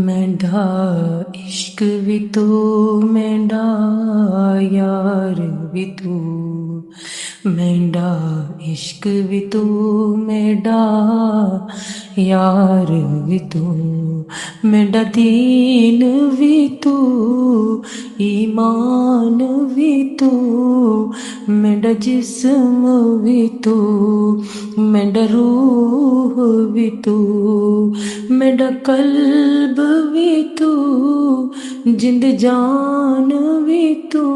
मेरा इश्क भी तू, मेरा यार भी तू, मेरा इश्क भी तू, मेरा यार भी तू, मेरा दीन भी तू, ईमान भी तू, मेरा जिस्म भी तू, मेरा रूह भी तू, मेरा कल्ब भी तू, जिंद जान भी तू,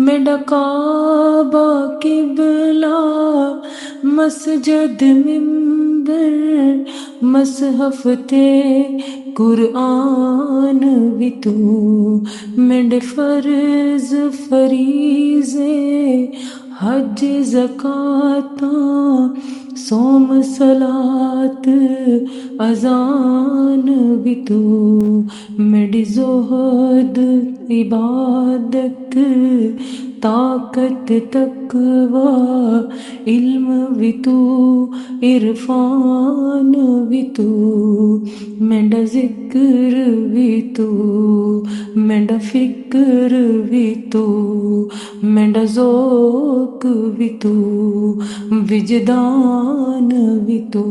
मेरा काबा किबला मस्जिद मिंबर मसहफ ते कुरान भी तू, मेरे फर्ज फरीज़े हज ज़काता सोम सलात अज़ान भी तू, मेरी ज़ुहद इबादत ताकत तकवा इल्म भी तू, इरफान भी तू, मेरा जिक्र भी तू, मेरा फिक्र भी तू, मेरा ज़ौक़ भी तू, विजदान भी तू,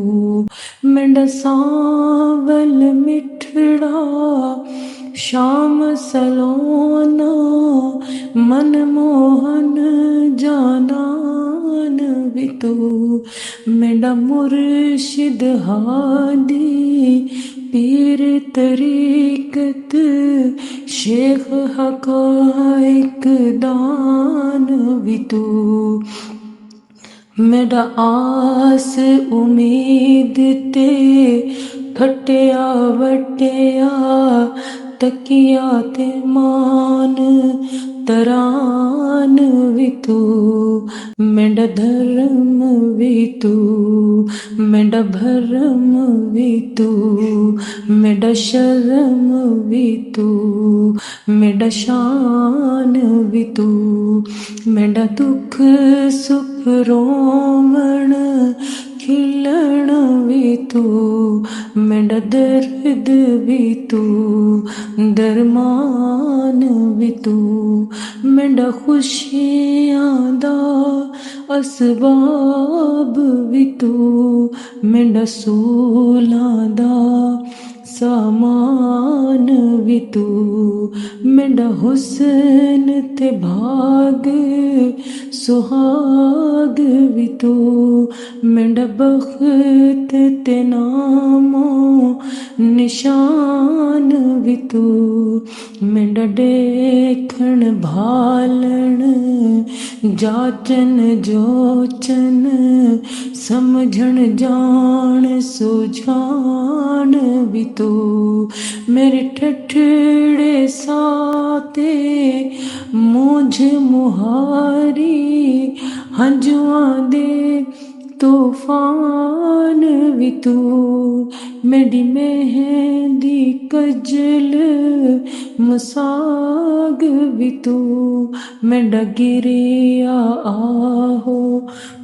मेरा सांवल मिठड़ा शाम सलोना मनमोहन जानान भी तू, मेरा मुर्शिद हादी पीर तरीकत शेख हक़ाइक़ दान भी तू, मेरा आस उम्मीद ते खटिया वटिया तकिया ते मान तरान भी तू, मेरा धर्म भी तू, मेरा भरम भी तू, मेरा शर्म भी तू, मेरा शान भी तू, मेरा दुख सुख रोवण खिलण भी तू, मेरा दर्द भी तू, दरमान भी तू, मेरा खुशियां दा असबाब भी तू, मेरा सूलां दा सामान भी तू, मेरा हुस्न ते भाग सुहाग भी तू, मेरा बख्त ते नामो निशान भी तू, मेरा देखण भालण जाचन जोचन समझण जान सुझान भी तू, मेरे ठठड़े साते मुझ मुहारी हंजुआं दे तूफान भी तू, मेरी मेहंदी कजल मुसाग भी तू, मेरा गिरिया आहो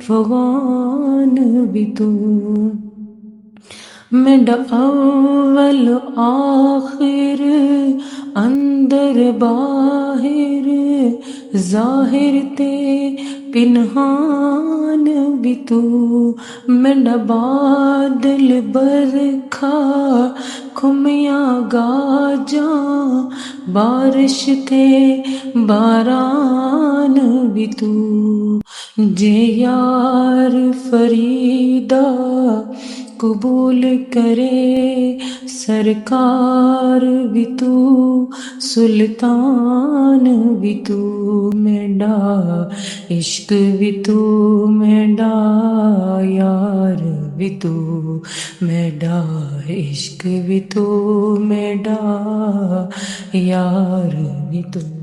फगान भी तू, मेरा अव्वल आखिर अंदर बाहिर जाहिर ते पिनहान भी तू, मेरा बादल बरखा खुमिया गाजा बारिश ते बारान भी तू, जे यार फरीदा कबूल करे सरकार भी तू, सुल्तान भी तू, मेरा इश्क भी तू, मेरा यार भी तू, मेरा इश्क भी तू, मेरा यार भी तू।